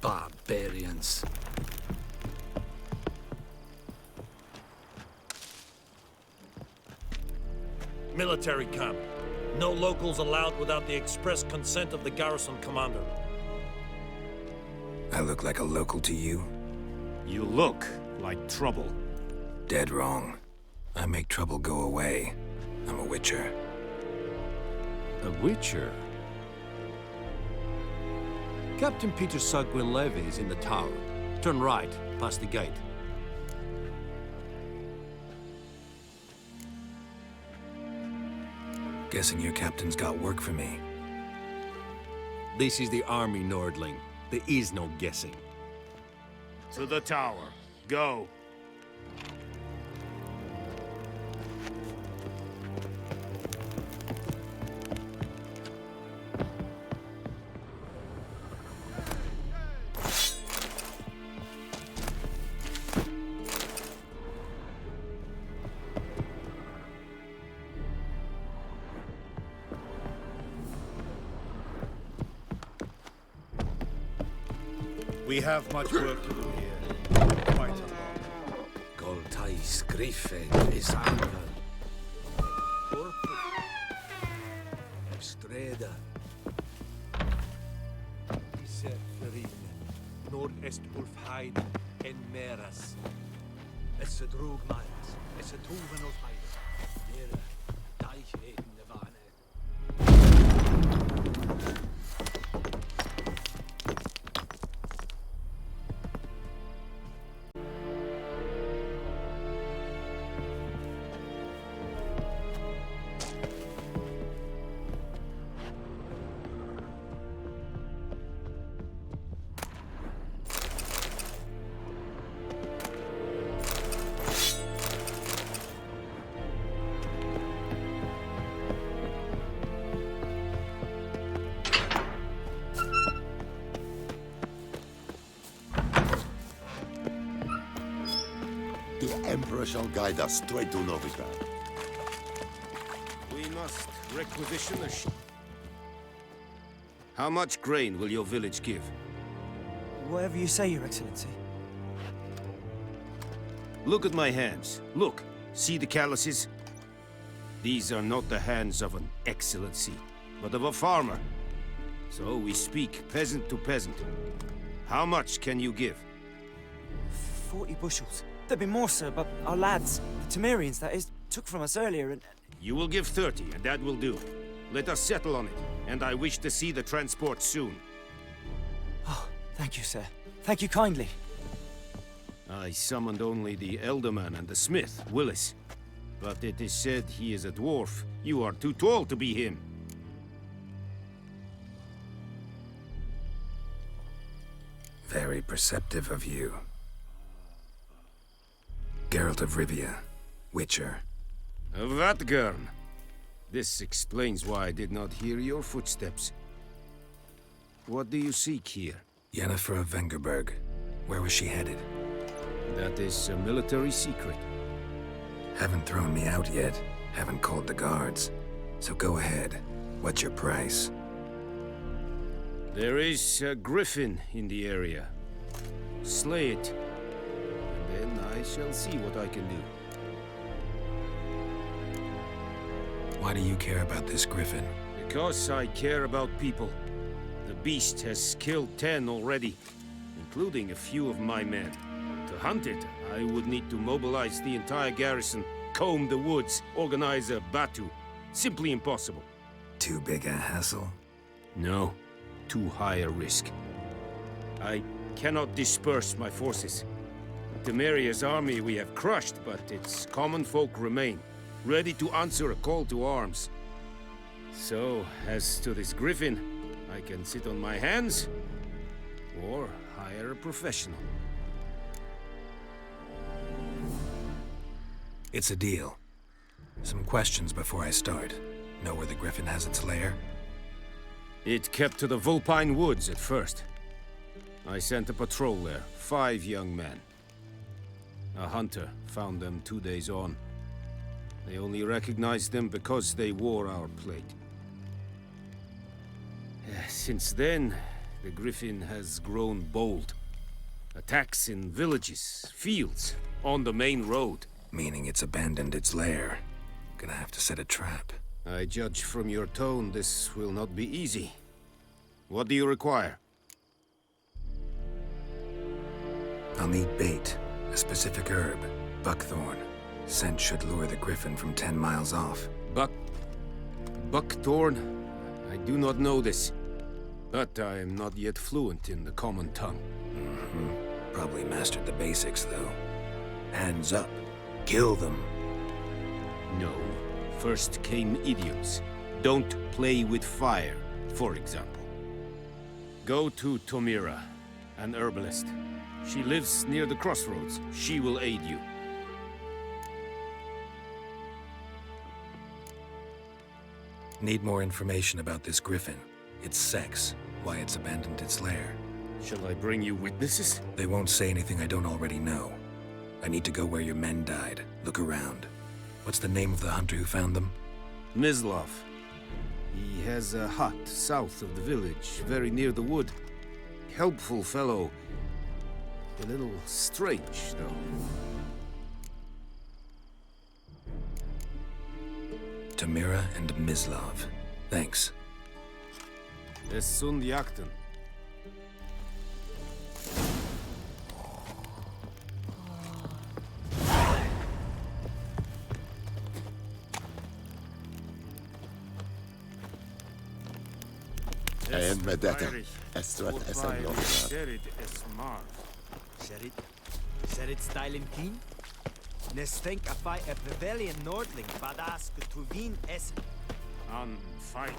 Barbarians. Military camp. No locals allowed without the express consent of the garrison commander. I look like a local to you? You look like trouble. Dead wrong. I make trouble go away. I'm a witcher. A witcher? Captain Peter Sagwin Levy is in the tower. Turn right, past the gate. Guessing your captain's got work for me. This is the army, Nordling. There is no guessing. To the tower. Go. We have much work to do here. Quite a lot. Goltais Grifone is Bianco. Estreda. Iser Ferine. Nord est Ulfheid en Meras. Es droog miles. Es toven of Heide. Nere. Deich heden de Vane. The Emperor shall guide us straight to Novigrad. We must requisition a ship. How much grain will your village give? Whatever you say, Your Excellency. Look at my hands. Look. See the calluses? These are not the hands of an excellency, but of a farmer. So we speak peasant to peasant. How much can you give? 40 bushels. There'd be more, sir, but our lads, the Temerians, that is, took from us earlier and... You will give 30, and that will do. Let us settle on it, and I wish to see the transport soon. Oh, thank you, sir. Thank you kindly. I summoned only the Elderman and the smith, Willis. But it is said he is a dwarf. You are too tall to be him. Very perceptive of you. Geralt of Rivia, Witcher. Vatgern. This explains why I did not hear your footsteps. What do you seek here? Yennefer of Vengerberg. Where was she headed? That is a military secret. Haven't thrown me out yet. Haven't called the guards. So go ahead. What's your price? There is a griffin in the area. Slay it. And then I shall see what I can do. Why do you care about this griffin? Because I care about people. The beast has killed 10 already, including a few of my men. To hunt it, I would need to mobilize the entire garrison, comb the woods, organize a batu. Simply impossible. Too big a hassle? No, too high a risk. I cannot disperse my forces. Temeria's army we have crushed, but its common folk remain, ready to answer a call to arms. So, as to this griffin, I can sit on my hands, or hire a professional. It's a deal. Some questions before I start. Know where the griffin has its lair? It kept to the Vulpine Woods at first. I sent a patrol there, 5 young men. A hunter found them 2 days on. They only recognized them because they wore our plate. Since then, the Griffin has grown bold. Attacks in villages, fields, on the main road. Meaning it's abandoned its lair. Gonna have to set a trap. I judge from your tone this will not be easy. What do you require? I'll need bait, a specific herb, buckthorn. Scent should lure the Griffin from 10 miles off. Buckthorn? I do not know this. But I am not yet fluent in the common tongue. Probably mastered the basics, though. Hands up. Kill them. No. First came idioms. Don't play with fire, for example. Go to Tomira, an herbalist. She lives near the crossroads. She will aid you. Need more information about this Griffin. Its sex, why it's abandoned its lair. Shall I bring you witnesses? They won't say anything I don't already know. I need to go where your men died. Look around. What's the name of the hunter who found them? Mislav. He has a hut south of the village, very near the wood. Helpful fellow. A little strange, though. Tomira and Mislav. Thanks. Es sunt jakten. En med detta, Estrat SM Lodgar. Sherit styling keen? Nestenk a fight a rebellion Nordling, badass Tuvin S. On fight.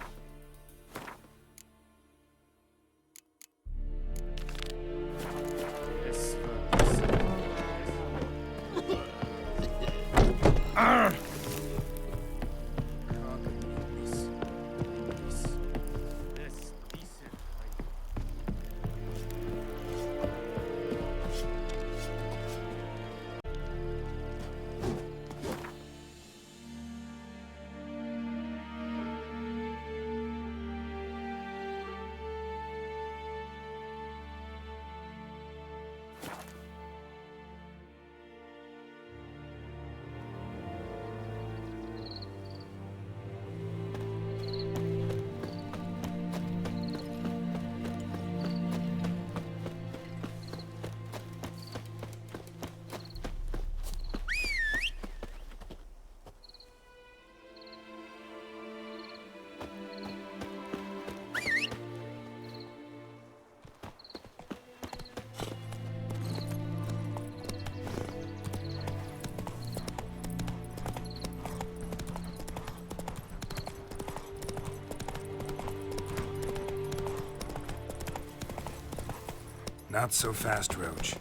Not so fast, Roach.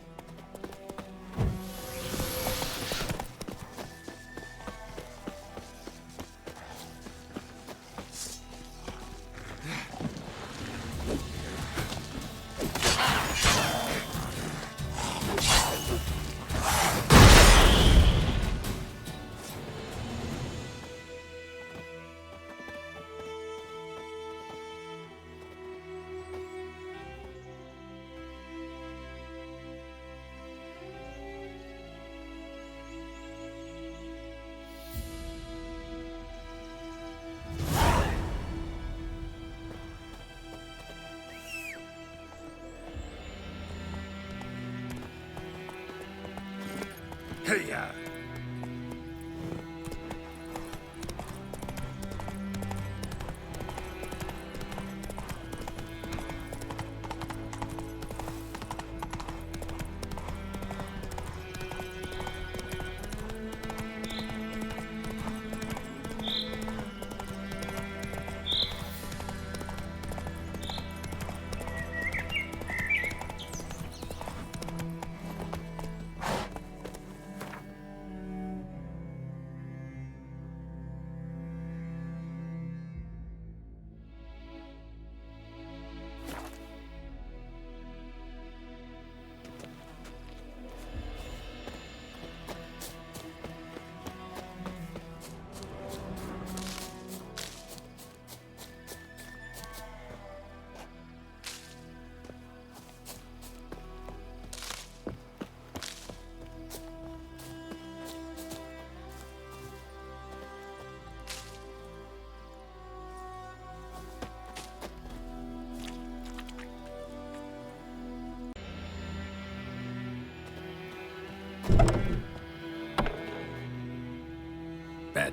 Hey-ya!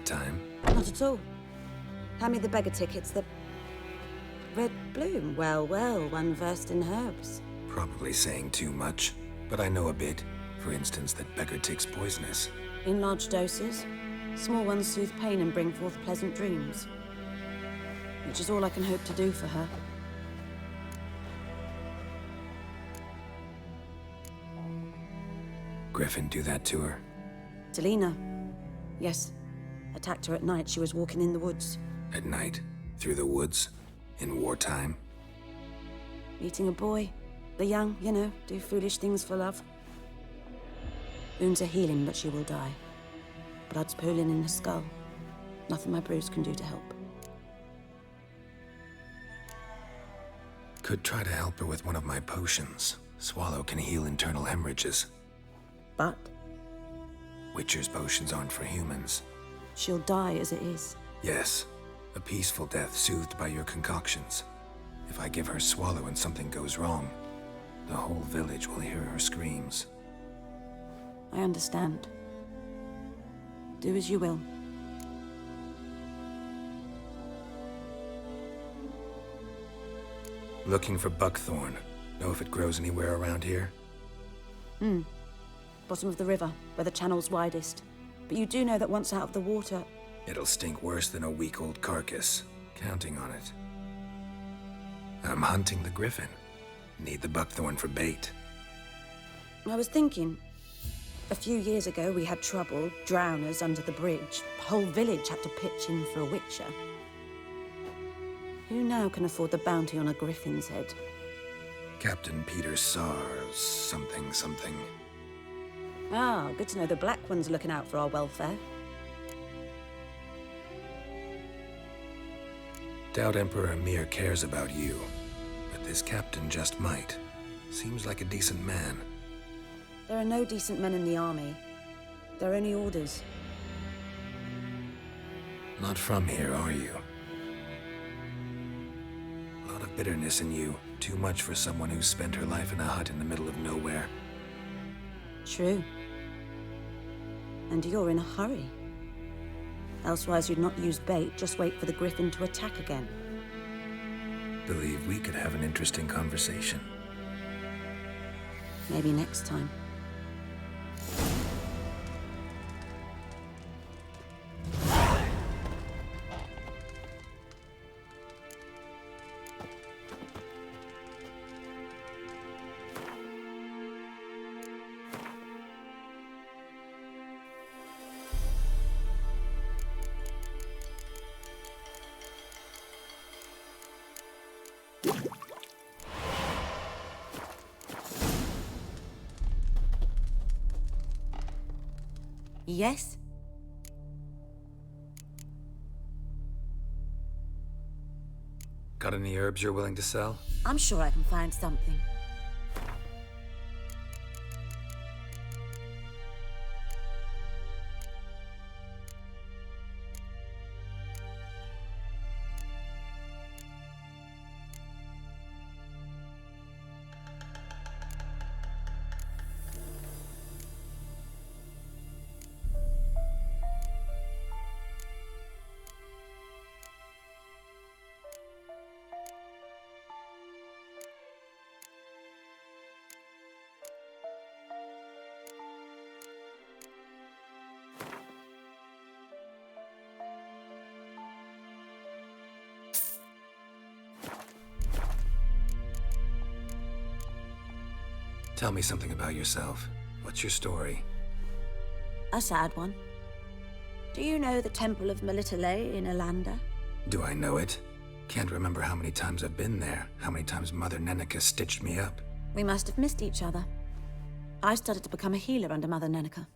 time. Not at all. Hand me the beggar tickets, the... Red bloom. Well, well, one versed in herbs. Probably saying too much, but I know a bit. For instance, that beggar tick's poisonous. In large doses. Small ones soothe pain and bring forth pleasant dreams. Which is all I can hope to do for her. Griffin do that to her? Delina. Yes. Attacked her at night. She was walking in the woods. At night? Through the woods? In wartime? Meeting a boy. The young, you know, do foolish things for love. Wounds are healing, but she will die. Blood's pooling in her skull. Nothing my bruise can do to help. Could try to help her with one of my potions. Swallow can heal internal hemorrhages. But Witcher's potions aren't for humans. she'll die as it is. Yes. A peaceful death soothed by your concoctions. If I give her Swallow and something goes wrong, the whole village will hear her screams. I understand. Do as you will. Looking for buckthorn. Know if it grows anywhere around here? Bottom of the river, where the channel's widest. But you do know that once out of the water... It'll stink worse than a week-old carcass. Counting on it. I'm hunting the griffin. Need the buckthorn for bait. I was thinking... A few years ago, we had trouble, drowners under the bridge. The whole village had to pitch in for a witcher. Who now can afford the bounty on a griffin's head? Captain Peter Sars, something. Ah, good to know the Black One's looking out for our welfare. Doubt Emperor Emir cares about you, but this captain just might. Seems like a decent man. There are no decent men in the army. They're only orders. Not from here, are you? A lot of bitterness in you. Too much for someone who's spent her life in a hut in the middle of nowhere. True. And you're in a hurry. Elsewise you'd not use bait, just wait for the griffin to attack again. Believe we could have an interesting conversation. Maybe next time. Yes? Got any herbs you're willing to sell? I'm sure I can find something. Tell me something about yourself. What's your story? A sad one. Do you know the Temple of Melitele in Alanda? Do I know it? Can't remember how many times I've been there, how many times Mother Neneka stitched me up. We must have missed each other. I started to become a healer under Mother Neneka.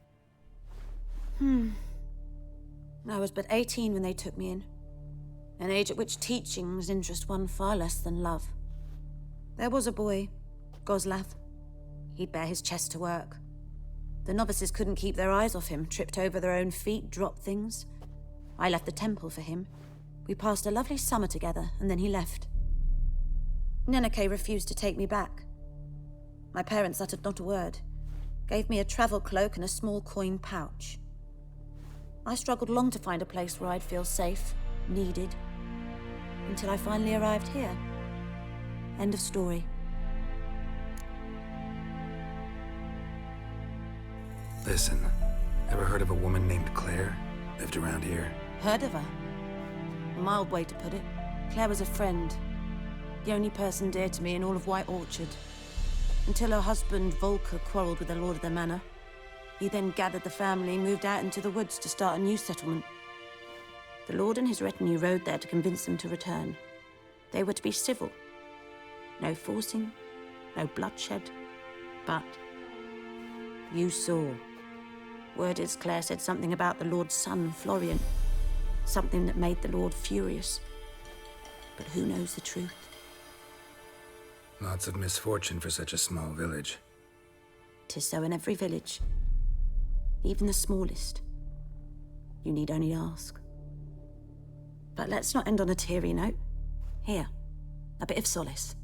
I was but 18 when they took me in. An age at which teachings interest one far less than love. There was a boy, Goslath. He'd bare his chest to work. The novices couldn't keep their eyes off him, tripped over their own feet, dropped things. I left the temple for him. We passed a lovely summer together, and then he left. Neneke refused to take me back. My parents uttered not a word. Gave me a travel cloak and a small coin pouch. I struggled long to find a place where I'd feel safe, needed, until I finally arrived here. End of story. Listen, ever heard of a woman named Claire? Lived around here? Heard of her? A mild way to put it. Claire was a friend. The only person dear to me in all of White Orchard. Until her husband, Volker, quarreled with the lord of the manor. He then gathered the family and moved out into the woods to start a new settlement. The lord and his retinue rode there to convince them to return. They were to be civil. No forcing, no bloodshed. But you saw. Word is Claire said something about the lord's son, Florian. Something that made the lord furious. But who knows the truth? Lots of misfortune for such a small village. 'Tis so in every village. Even the smallest. You need only ask. But let's not end on a teary note. Here, a bit of solace.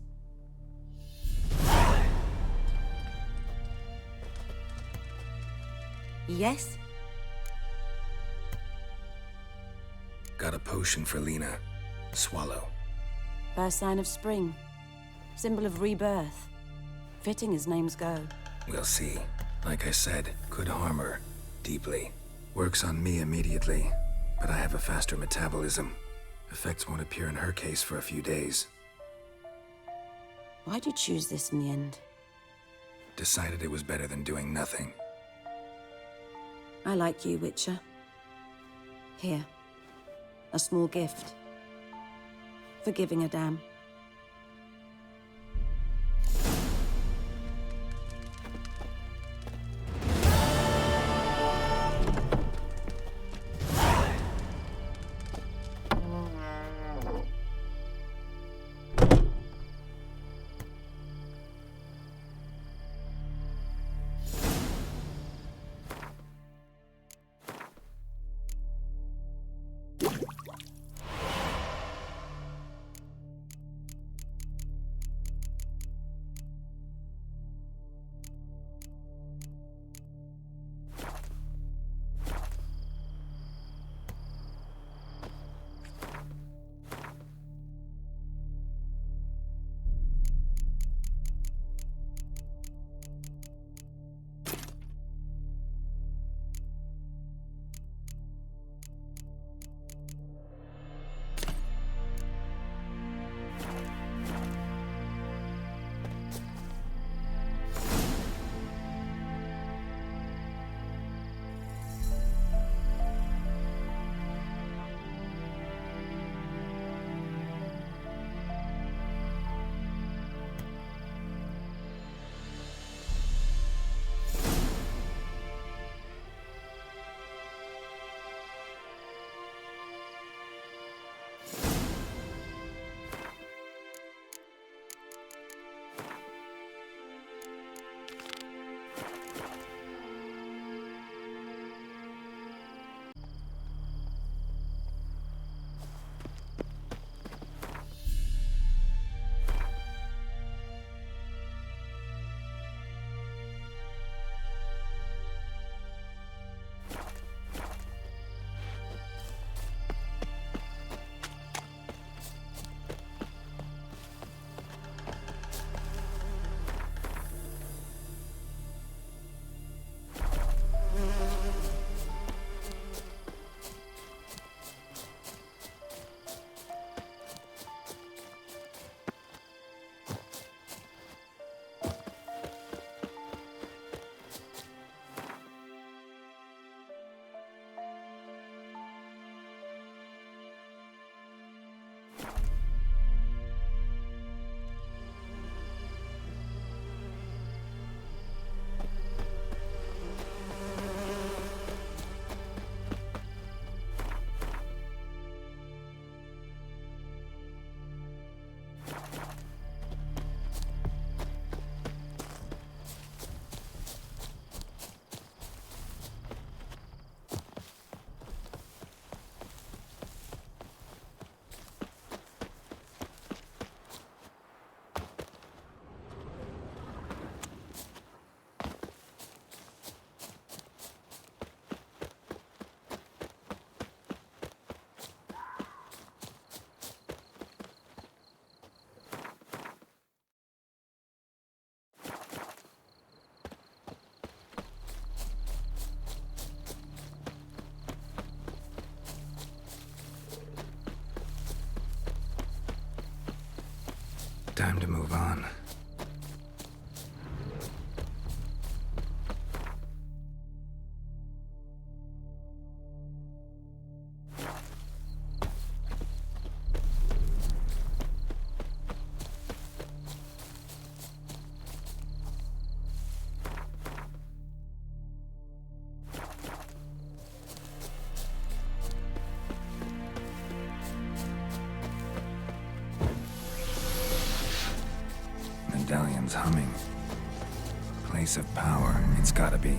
Yes? Got a potion for Lena. Swallow. First sign of spring. Symbol of rebirth. Fitting as names go. We'll see. Like I said, could harm her. Deeply. Works on me immediately, but I have a faster metabolism. Effects won't appear in her case for a few days. Why'd you choose this in the end? Decided it was better than doing nothing. I like you, Witcher. Here. A small gift. For giving a damn. Time to move on. Medallion's humming. Place of power, it's gotta be.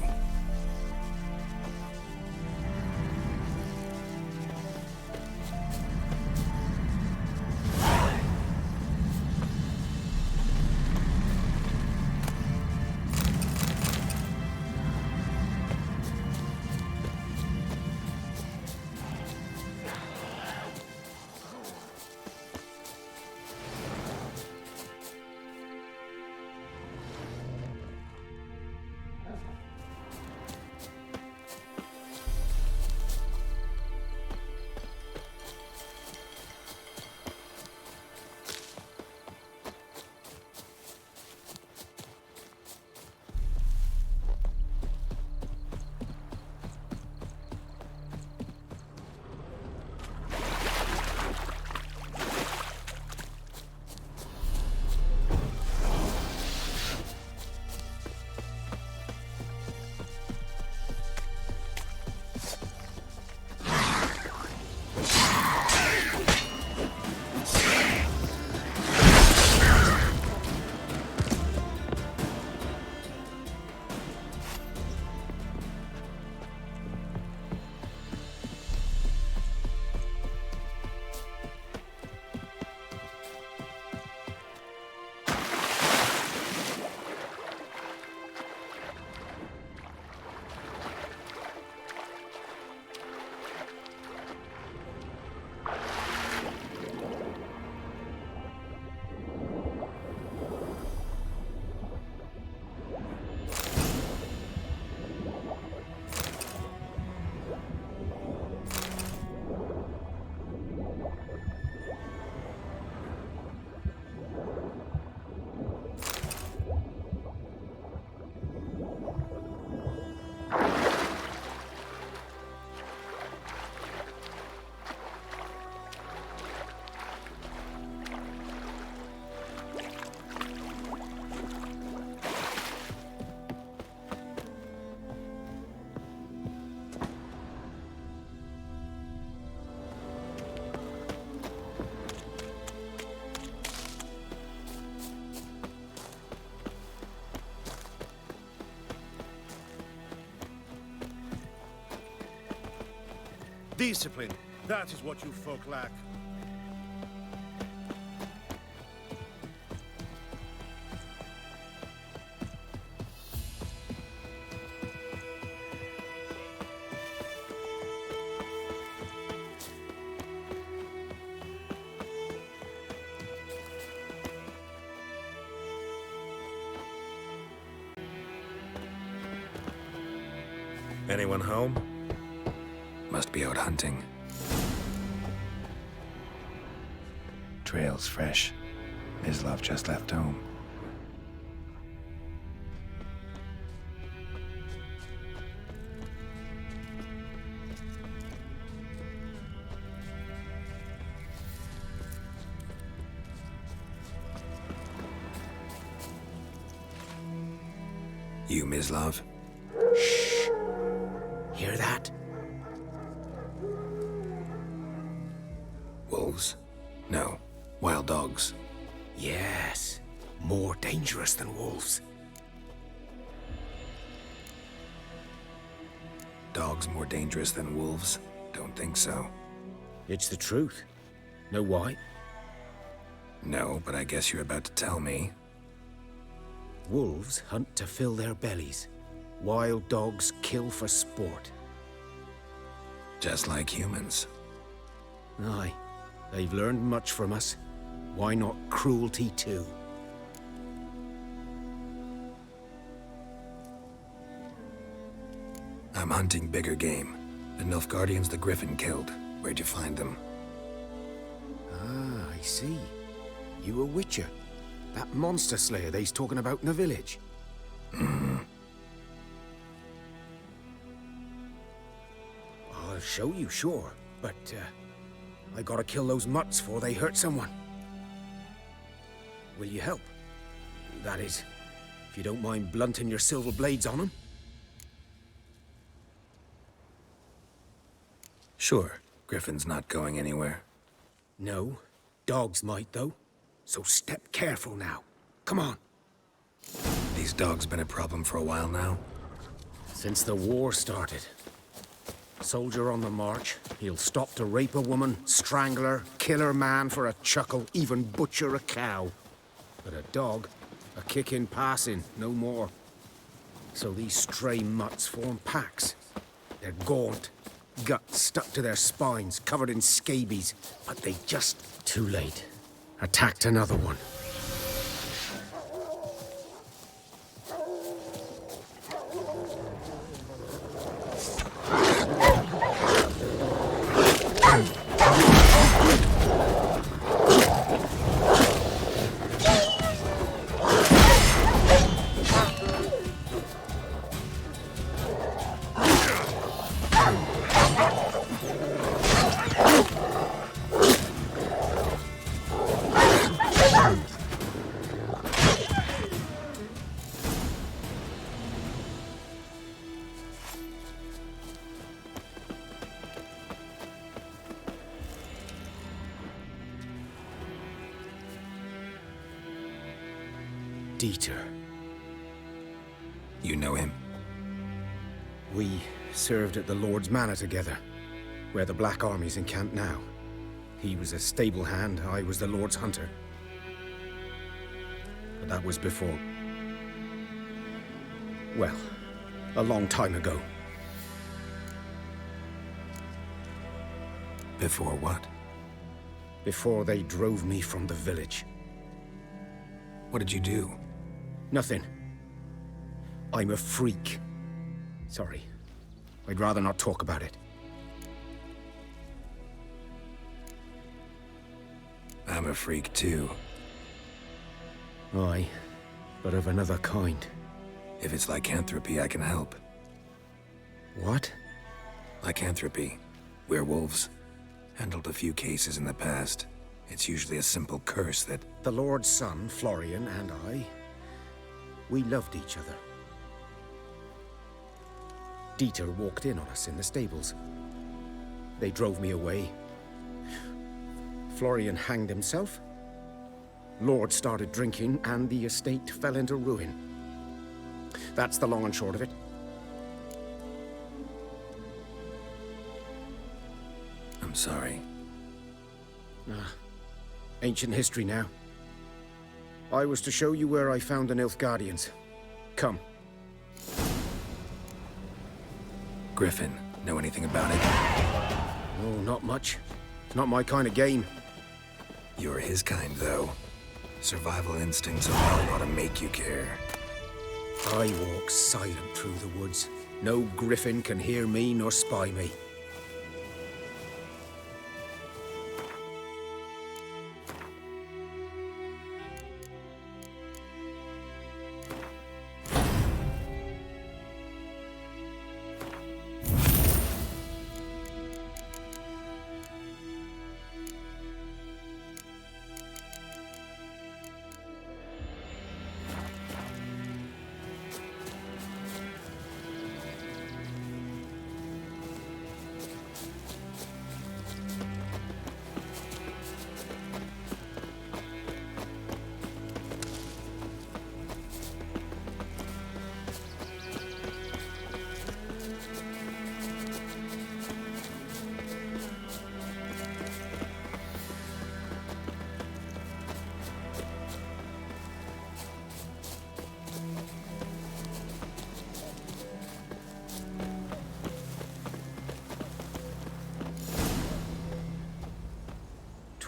Discipline. That is what you folk lack. Anyone home? Must be out hunting. Trail's fresh. Mislav just left home. You, Mislav? Shh. Hear that? Wolves? No. Wild dogs. Yes. More dangerous than wolves. Dogs more dangerous than wolves? Don't think so. It's the truth. Know why? No, but I guess you're about to tell me. Wolves hunt to fill their bellies. Wild dogs kill for sport. Just like humans. Aye. They've learned much from us. Why not cruelty too? I'm hunting bigger game. The Nilfgaardians the Griffin killed. Where'd you find them? Ah, I see. You a witcher. That monster slayer they's talking about in the village. I'll show you, sure. But, I gotta kill those mutts before they hurt someone. Will you help? That is, if you don't mind blunting your silver blades on them. Sure. Griffin's not going anywhere. No. Dogs might, though. So step careful now. Come on. These dogs been a problem for a while now? Since the war started. Soldier on the march, he'll stop to rape a woman, strangle her, kill her man for a chuckle, even butcher a cow. But a dog, a kick in passing, no more. So these stray mutts form packs. They're gaunt, guts stuck to their spines, covered in scabies. But they just, too late, attacked another one. Dieter. You know him? We served at the Lord's Manor together, where the Black Army's encamped now. He was a stable hand, I was the Lord's hunter. But that was before... well, a long time ago. Before what? Before they drove me from the village. What did you do? Nothing. I'm a freak. Sorry. I'd rather not talk about it. I'm a freak too. Aye, but of another kind. If it's lycanthropy, I can help. What? Lycanthropy. Werewolves. Handled a few cases in the past. It's usually a simple curse that... The Lord's son, Florian, and I... we loved each other. Dieter walked in on us in the stables. They drove me away. Florian hanged himself. Lord started drinking, and the estate fell into ruin. That's the long and short of it. I'm sorry. Ancient history now. I was to show you where I found the Nilfgaardians. Come. Griffin, know anything about it? No, not much. It's not my kind of game. You're his kind, though. Survival instincts alone ought to make you care. I walk silent through the woods. No griffin can hear me nor spy me.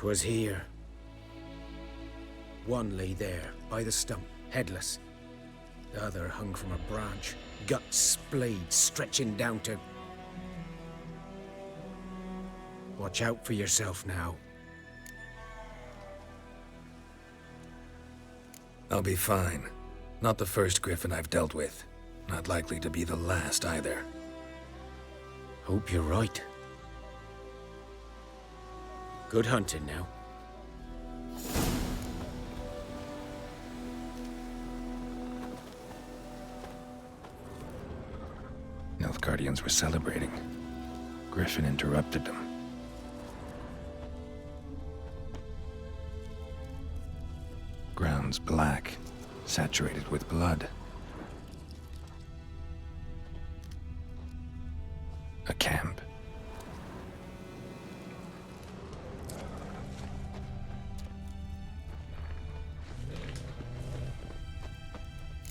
Was here. One lay there, by the stump, headless. The other hung from a branch, guts splayed, stretching down to... Watch out for yourself now. I'll be fine. Not the first Griffin I've dealt with. Not likely to be the last either. Hope you're right. Good hunting now. Nilfgaardians were celebrating. Griffin interrupted them. Ground's black, saturated with blood. A camp.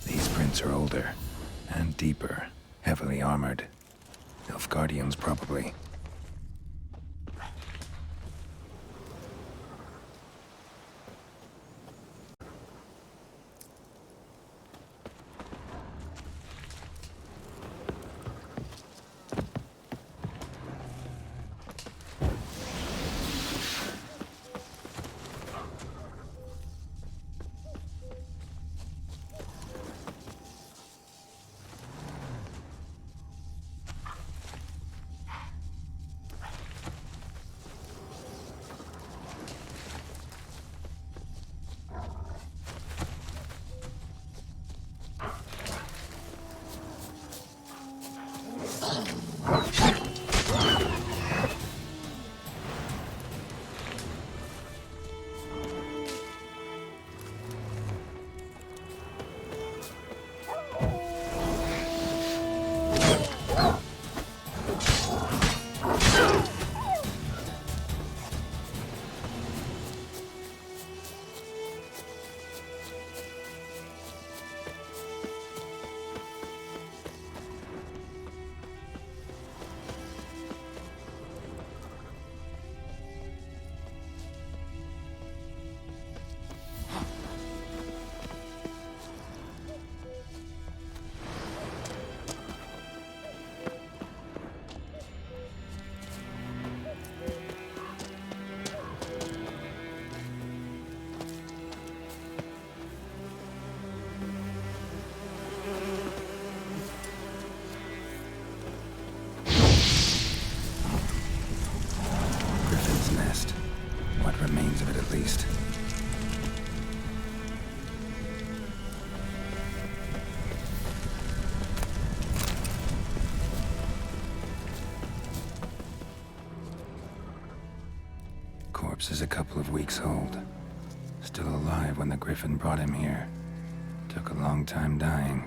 These prints are older and deeper, heavily armored. Nilfgaardians, probably. Remains of it, at least. Corpse is a couple of weeks old. Still alive when the Griffin brought him here. Took a long time dying.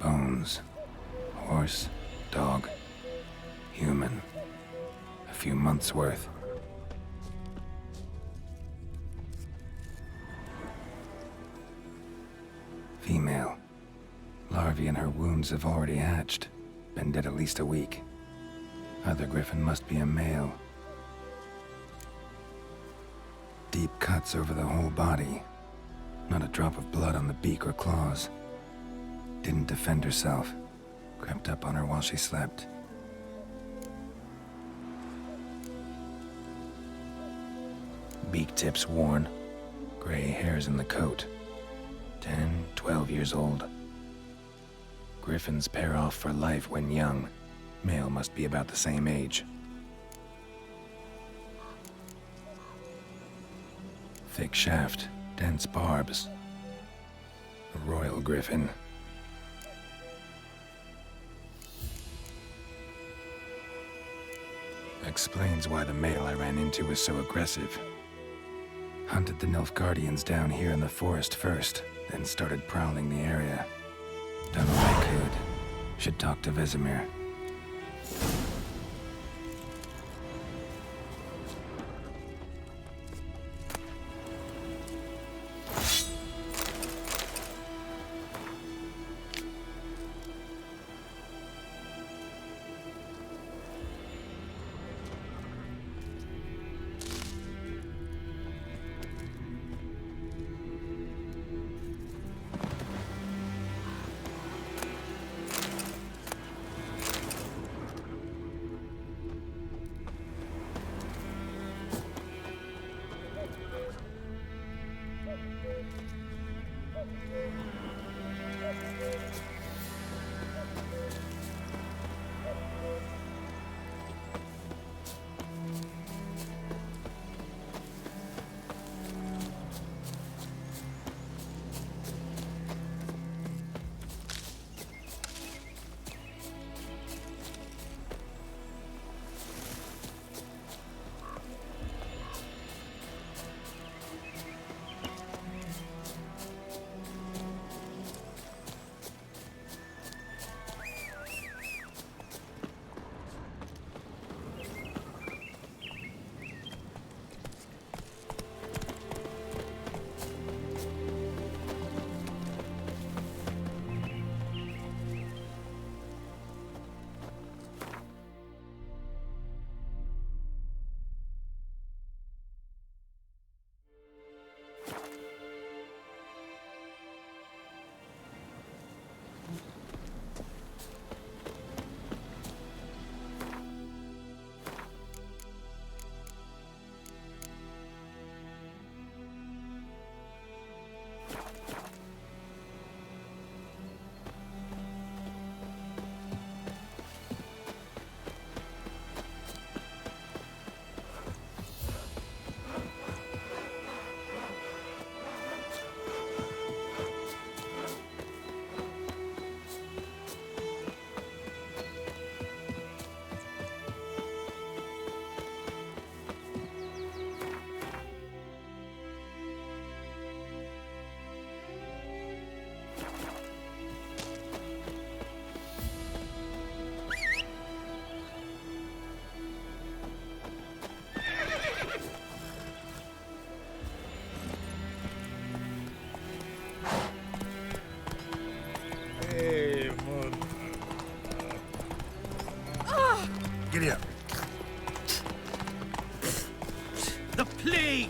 Bones. Horse. Dog. Human. A few months' worth. Female. Larvae in her wounds have already hatched. Been dead at least a week. Other Griffin must be a male. Deep cuts over the whole body. Not a drop of blood on the beak or claws. Didn't defend herself. Crept up on her while she slept. Beak tips worn. Gray hairs in the coat. 10, 12 years old. Griffins pair off for life when young. Male must be about the same age. Thick shaft, dense barbs. A royal griffin. Explains why the male I ran into was so aggressive. Hunted the Nilfgaardians down here in the forest first, then started prowling the area. Done what I could. Should talk to Vesemir. Giddy up. The plague!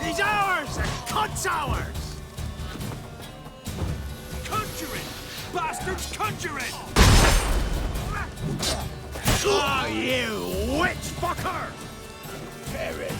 He's ours! Cunt's ours! Conjure it! Bastards, conjure it! Oh, you witch fucker! Perish!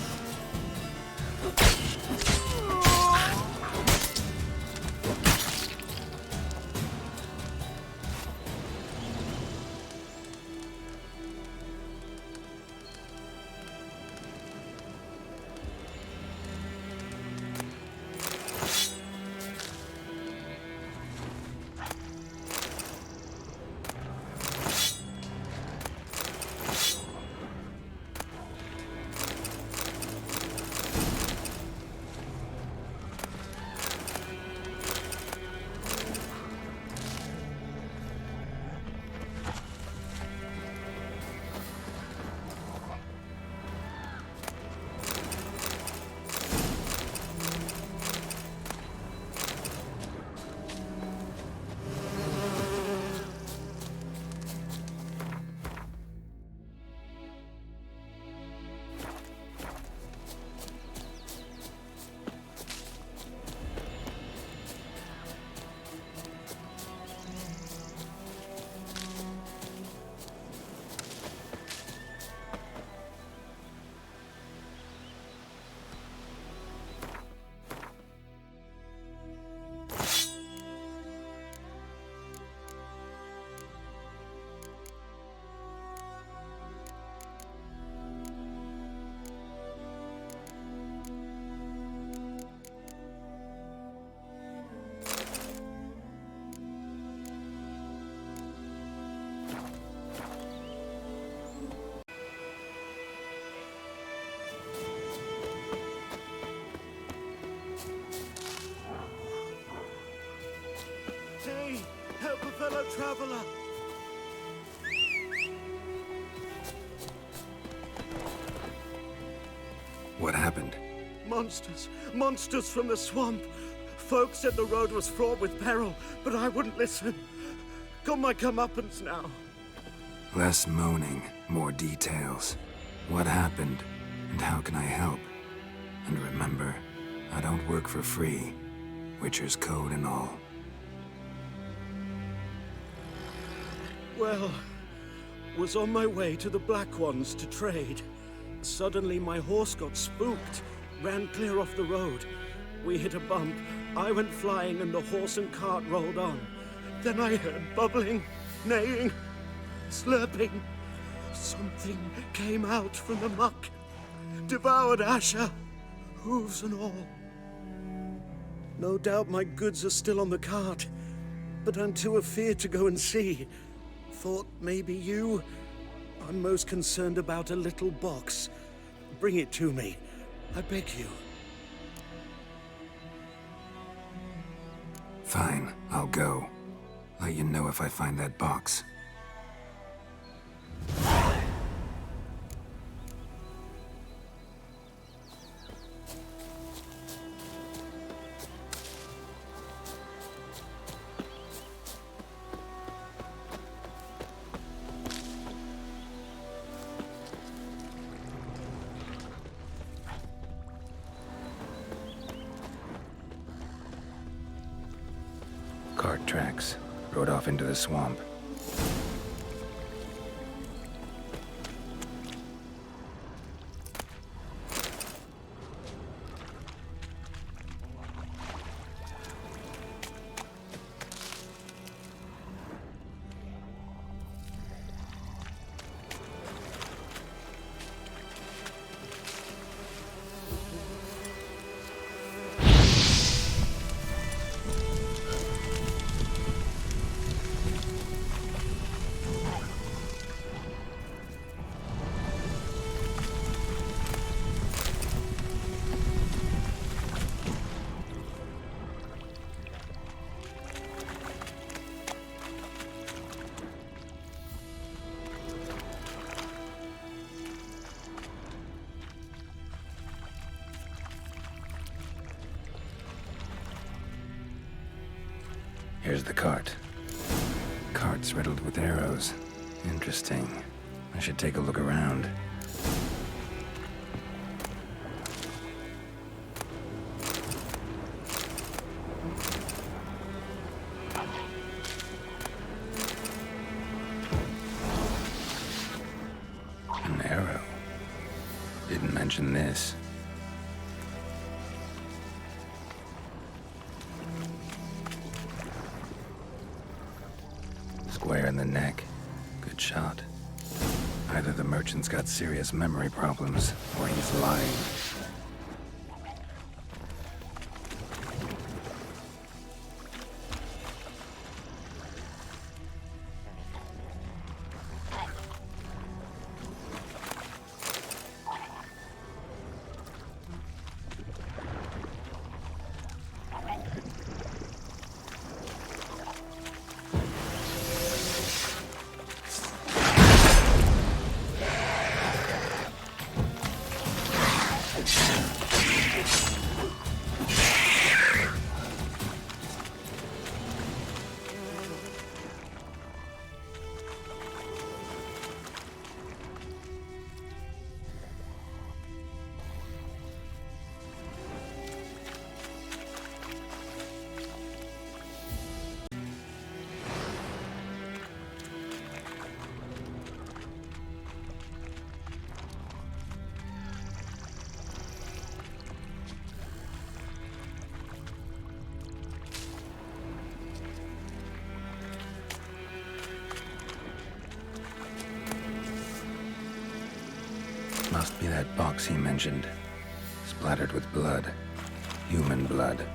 Hey, help a fellow traveler. What happened? Monsters. Monsters from the swamp. Folks said the road was fraught with peril, but I wouldn't listen. Got my comeuppance now. Less moaning, more details. What happened, and how can I help? And remember, I don't work for free. Witcher's code and all. Well, was on my way to the Black Ones to trade. Suddenly my horse got spooked, ran clear off the road. We hit a bump, I went flying and the horse and cart rolled on. Then I heard bubbling, neighing, slurping. Something came out from the muck, devoured Asher, hooves and all. No doubt my goods are still on the cart, but I'm too afeard to go and see. Thought maybe you... I'm most concerned about a little box. Bring it to me. I beg you. Fine, I'll go. Let you know if I find that box. Cart tracks. Rode off into the swamp. Here's the cart. Cart's riddled with arrows. Interesting. I should take a look around. An arrow. Didn't mention this. Square in the neck. Good shot. Either the merchant's got serious memory problems, or he's lying. Must be that box he mentioned. Splattered with blood. Human blood.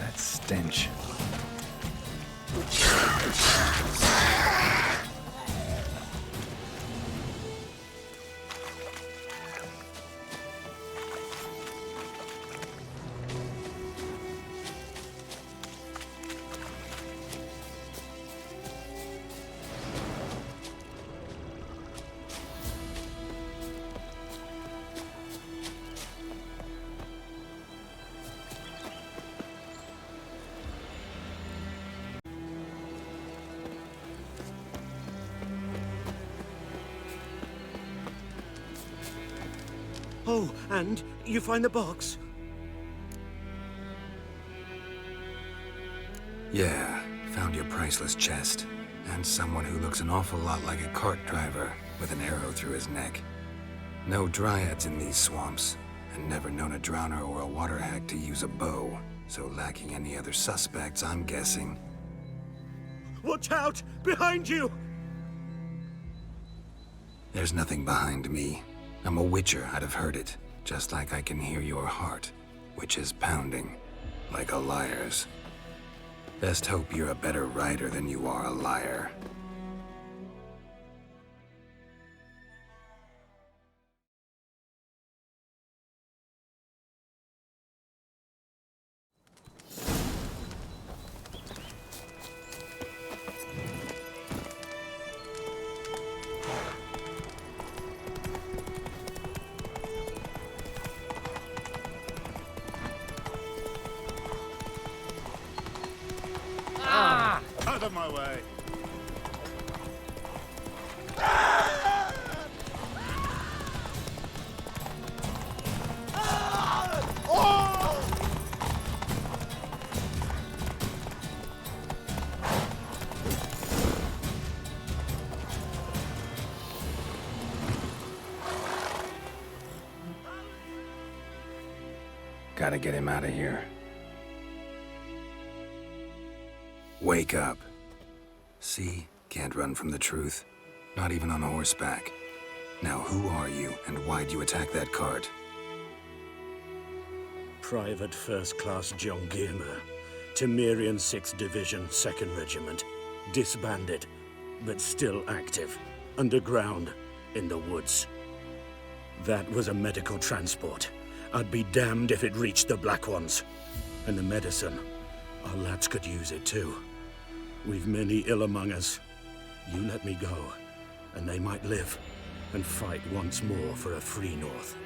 That stench. Oh, and you find the box? Yeah, found your priceless chest. And someone who looks an awful lot like a cart driver with an arrow through his neck. No dryads in these swamps, and never known a drowner or a water hag to use a bow. So lacking any other suspects, I'm guessing. Watch out! Behind you! There's nothing behind me. I'm a witcher, I'd have heard it. Just like I can hear your heart, which is pounding, like a liar's. Best hope you're a better writer than you are a liar. Out of my way! Gotta get him out of here. Wake up. See? Can't run from the truth. Not even on horseback. Now who are you, and why'd you attack that cart? Private First Class John Giermer, Temerian 6th Division, 2nd Regiment. Disbanded, but still active. Underground, in the woods. That was a medical transport. I'd be damned if it reached the Black Ones. And the medicine, our lads could use it too. We've many ill among us. You let me go, and they might live, and fight once more for a free North.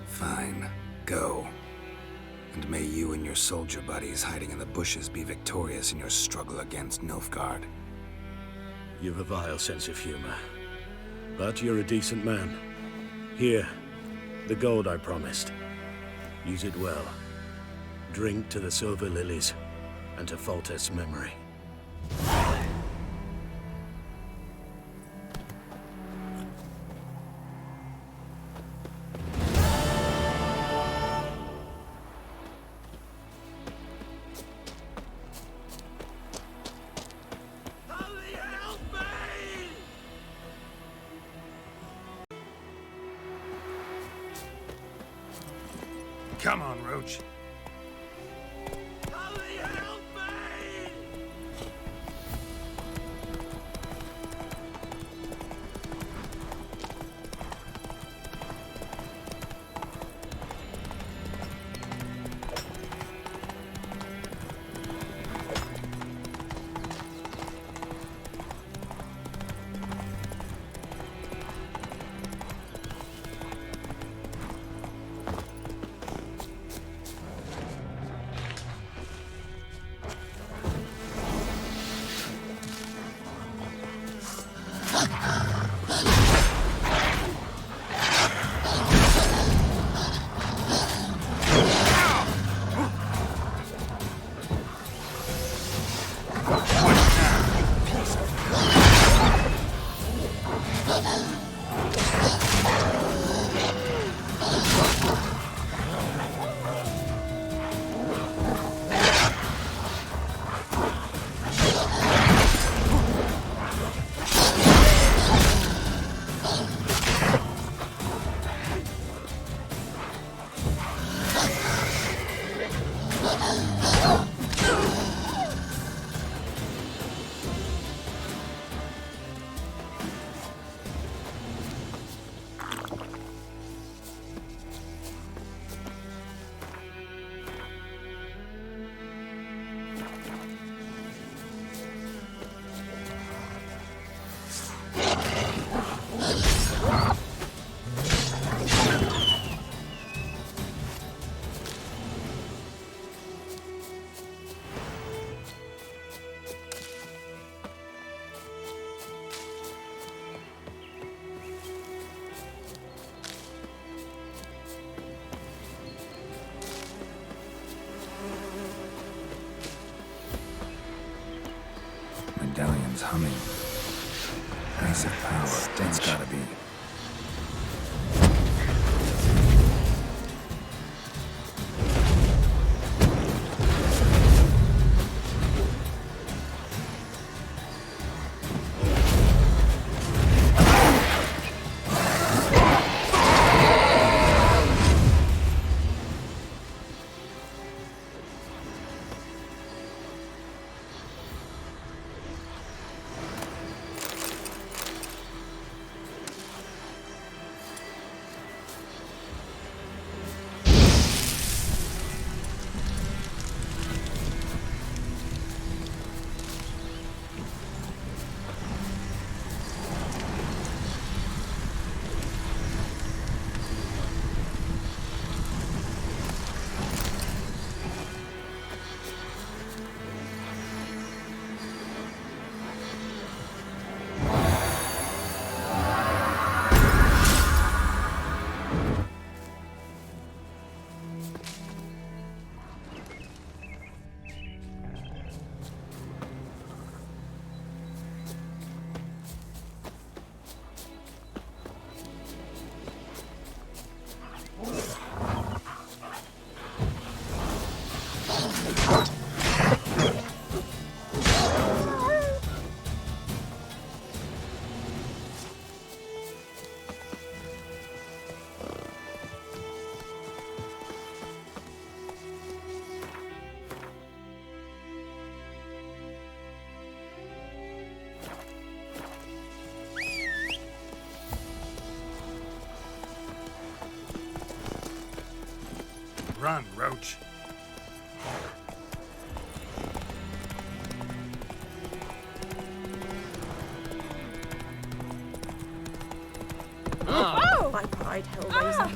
Fine. Go. And may you and your soldier buddies hiding in the bushes be victorious in your struggle against Nilfgaard. You've a vile sense of humor. But you're a decent man. Here, the gold I promised. Use it well. Drink to the silver lilies, and to Foltest's memory. Come on, Roach. Medallion's humming. Massive power. That's gotta be. Run, Roach. Oh! My pride, Hellraiser.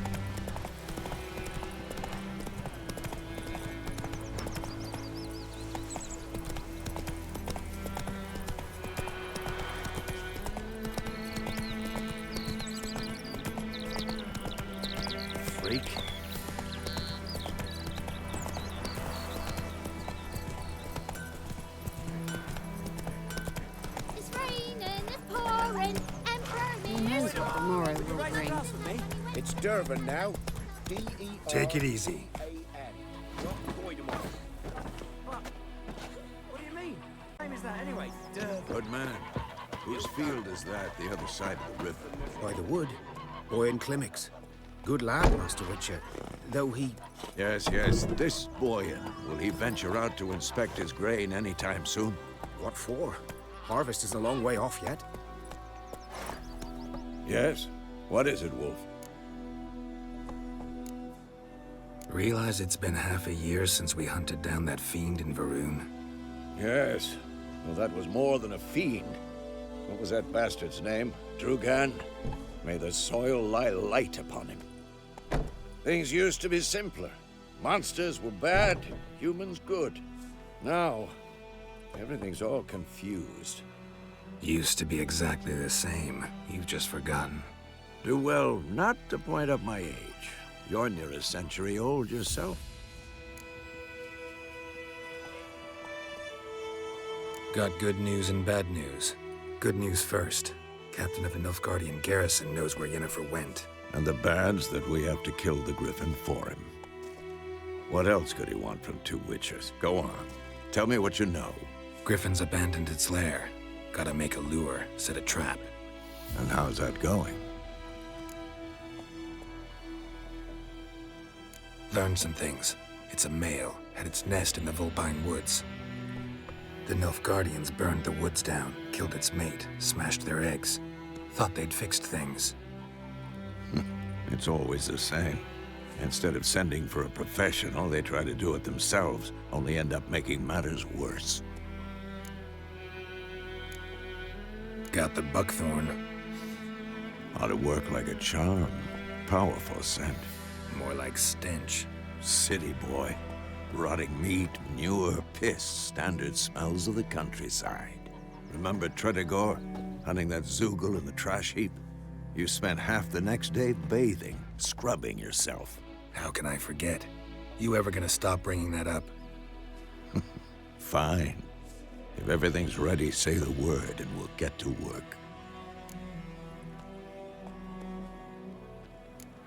Freak. It's raining, it's pouring, Who knows what tomorrow will bring? It's Durban now. D-E-R... Take it easy. What do you mean? What name is that anyway? Good man. Whose field is that, the other side of the river? By the wood. Boy Climmix. Good lad, Master Witcher. Though he... Yes, this Boyan. Will he venture out to inspect his grain anytime soon? What for? Harvest is a long way off yet. Yes? What is it, Wolf? Realize it's been half a year since we hunted down that fiend in Varun? Yes. Well, that was more than a fiend. What was that bastard's name? Drugan? May the soil lie light upon him. Things used to be simpler. Monsters were bad, humans good. Now, everything's all confused. Used to be exactly the same. You've just forgotten. Do well not to point up my age. You're near a century old yourself. Got good news and bad news. Good news first. Captain of the Nilfgaardian garrison knows where Yennefer went. And the bad's that we have to kill the Griffin for him. What else could he want from two witchers? Go on. Tell me what you know. Griffin's abandoned its lair. Gotta make a lure, set a trap. And how's that going? Learned some things. It's a male, had its nest in the Vulpine Woods. The Nilfgaardians burned the woods down, killed its mate, smashed their eggs. Thought they'd fixed things. It's always the same. Instead of sending for a professional, they try to do it themselves, only end up making matters worse. Got the buckthorn. Ought to work like a charm. Powerful scent. More like stench. City boy. Rotting meat, manure, piss, standard smells of the countryside. Remember Tretogor? Hunting that Zoogle in the trash heap? You spent half the next day bathing, scrubbing yourself. How can I forget? You ever gonna stop bringing that up? Fine. If everything's ready, say the word and we'll get to work.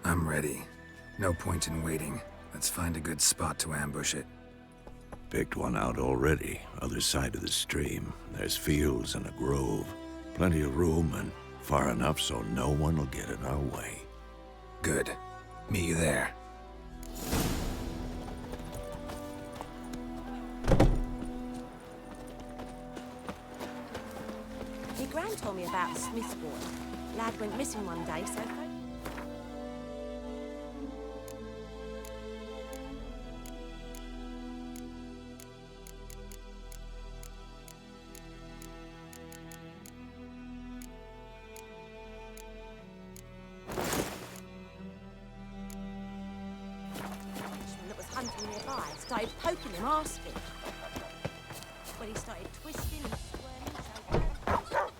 I'm ready. No point in waiting. Let's find a good spot to ambush it. Picked one out already, other side of the stream. There's fields and a grove. Plenty of room and far enough so no one will get in our way. Good. Meet you there. My gran told me about a Smith's boy. Lad went missing one day, so... that was hunting nearby started poking him, asking. When he started twisting and squirming,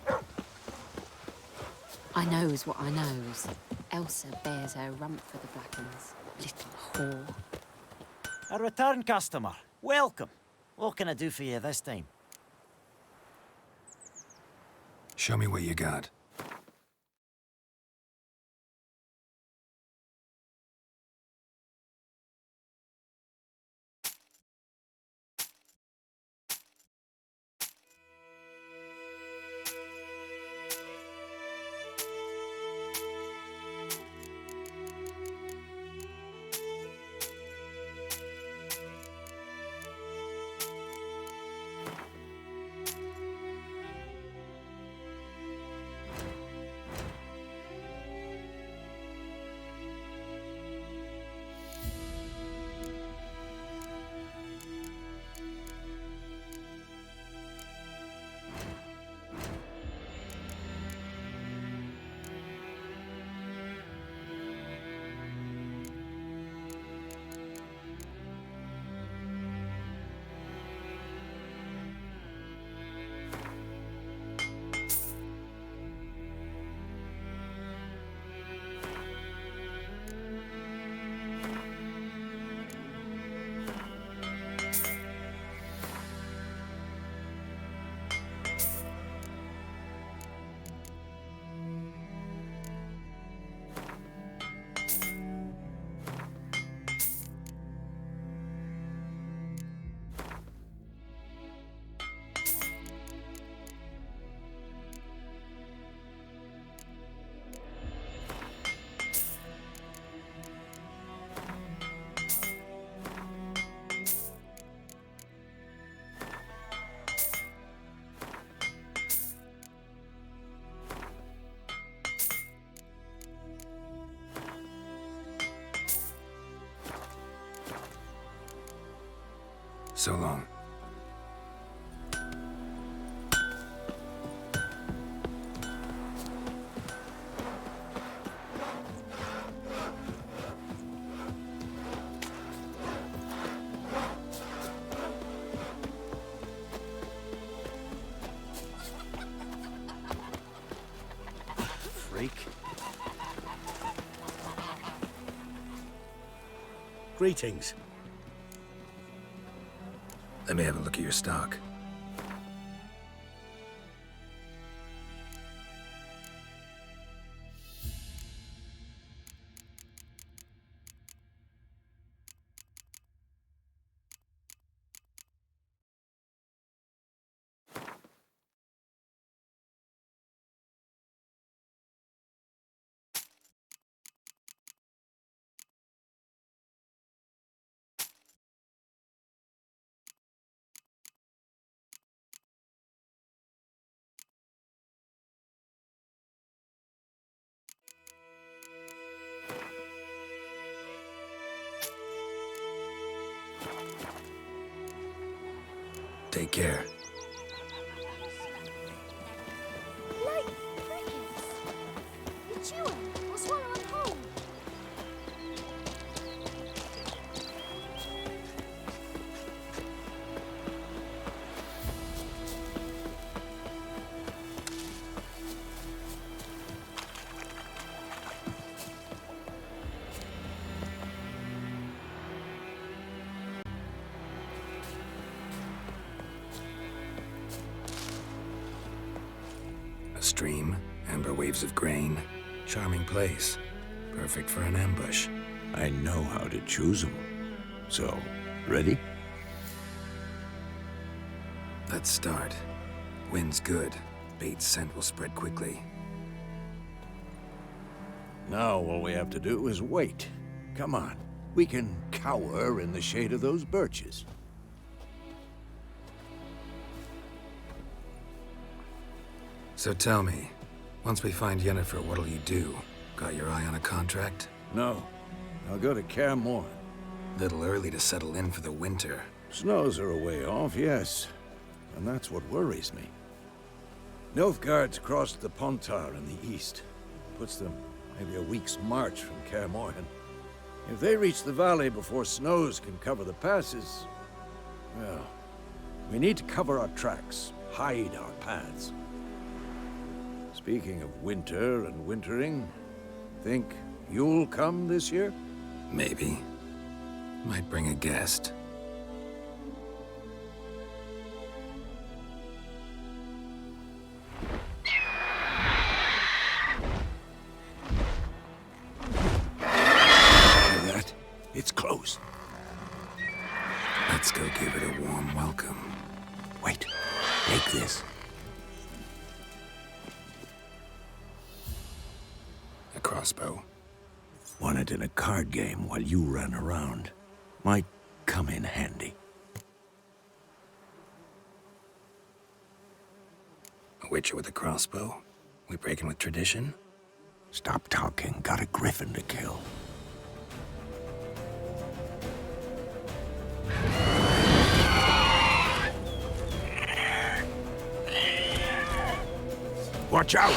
so... I knows what I knows. Elsa bears her rump for the Blackens. Little whore. A return customer. Welcome. What can I do for you this time? Show me what you got. So long. Freak. Greetings. Let me have a look at your stock. Take care. Like crickets. You're chewing. I'll swallow them whole. A stream, amber waves of grain. Charming place. Perfect for an ambush. I know how to choose them. So, ready? Let's start. Wind's good. Bait's scent will spread quickly. Now all we have to do is wait. Come on. We can cower in the shade of those birches. So tell me, once we find Yennefer, what'll you do? Got your eye on a contract? No. I'll go to Kaer Morhen. Little early to settle in for the winter. Snows are a way off, yes. And that's what worries me. Nilfgaard's crossed the Pontar in the east. Puts them maybe a week's march from Kaer Morhen. If they reach the valley before snows can cover the passes, well, we need to cover our tracks, hide our paths. Speaking of winter and wintering, think you'll come this year? Maybe. Might bring a guest. Hear that? It's close. Let's go give it a warm welcome. Wait. Take this. A crossbow. Won it in a card game while you ran around. Might come in handy. A witcher with a crossbow? We breaking with tradition? Stop talking. Got a griffin to kill. Watch out!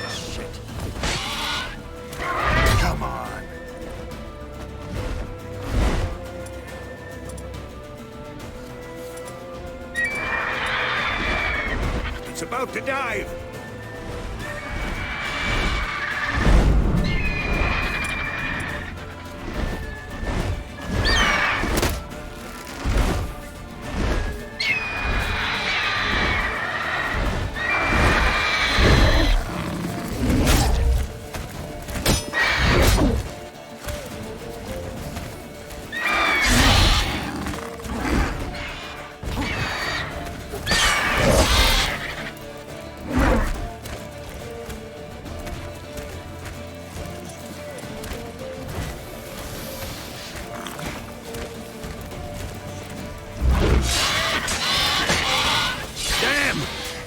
Shit. Come on. It's about to dive.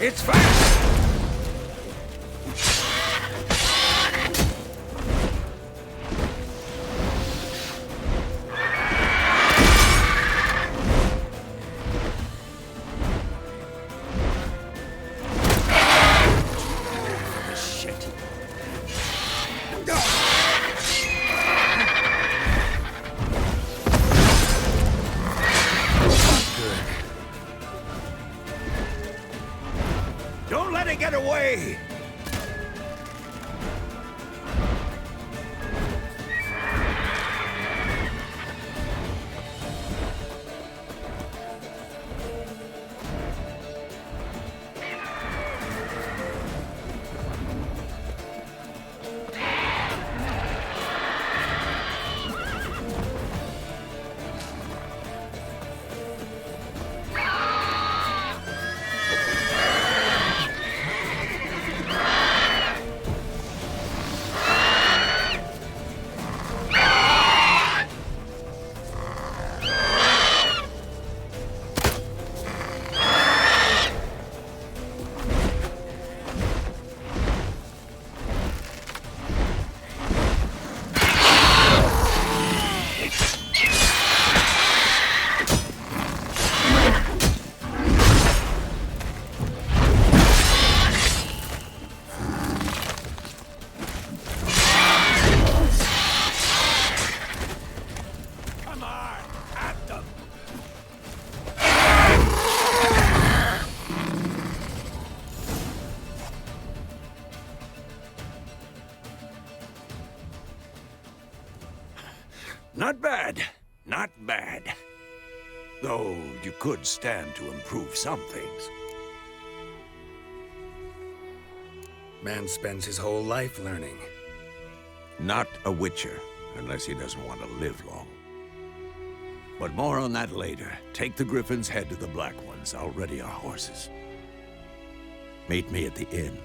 It's fast! Not bad. Not bad. Though you could stand to improve some things. Man spends his whole life learning. Not a witcher, unless he doesn't want to live long. But more on that later. Take the Griffin's head to the Black Ones. I'll ready our horses. Meet me at the inn.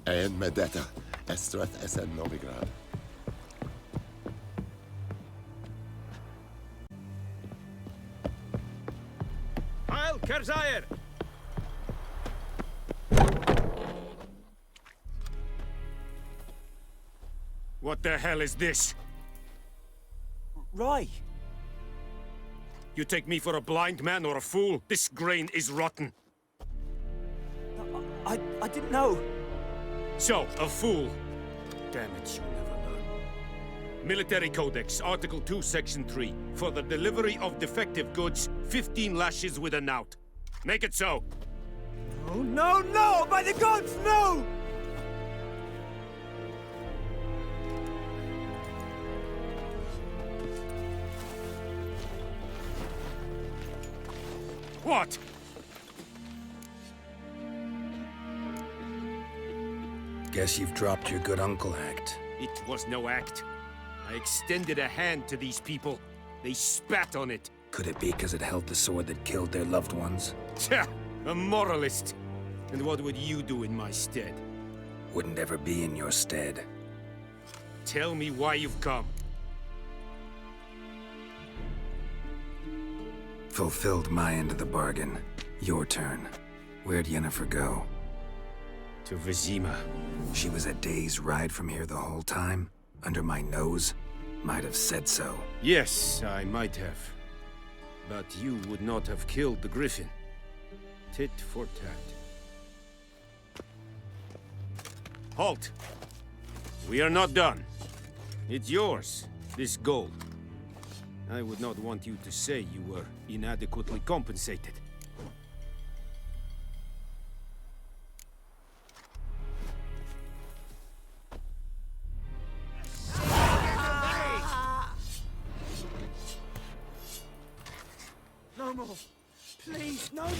En Medetta, Estrath Esen Novigrad. Heil Kerzayer! What the hell is this? Rye! You take me for a blind man or a fool? This grain is rotten. I didn't know. So, a fool. Damn it, you'll never learn. Military Codex, Article 2, Section 3. For the delivery of defective goods, 15 lashes with a knout. Make it so. No, no, no! By the gods, no! What? Guess you've dropped your good uncle act. It was no act. I extended a hand to these people. They spat on it. Could it be because it held the sword that killed their loved ones? Tja, a moralist. And what would you do in my stead? Wouldn't ever be in your stead. Tell me why you've come. Fulfilled my end of the bargain. Your turn. Where'd Yennefer go? To Vizima. She was a day's ride from here the whole time? Under my nose? Might have said so. Yes, I might have. But you would not have killed the Griffin. Tit for tat. Halt! We are not done. It's yours, this gold. I would not want you to say you were inadequately compensated. No more. Please, no more.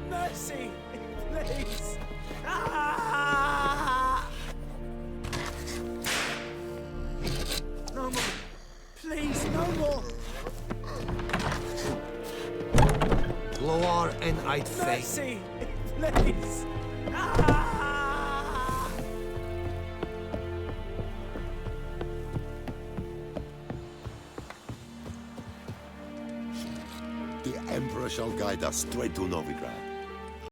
Mercy, please. No more. Please, no more. Gloar and I'd Mercy, please. The Emperor shall guide us straight to Novigrad.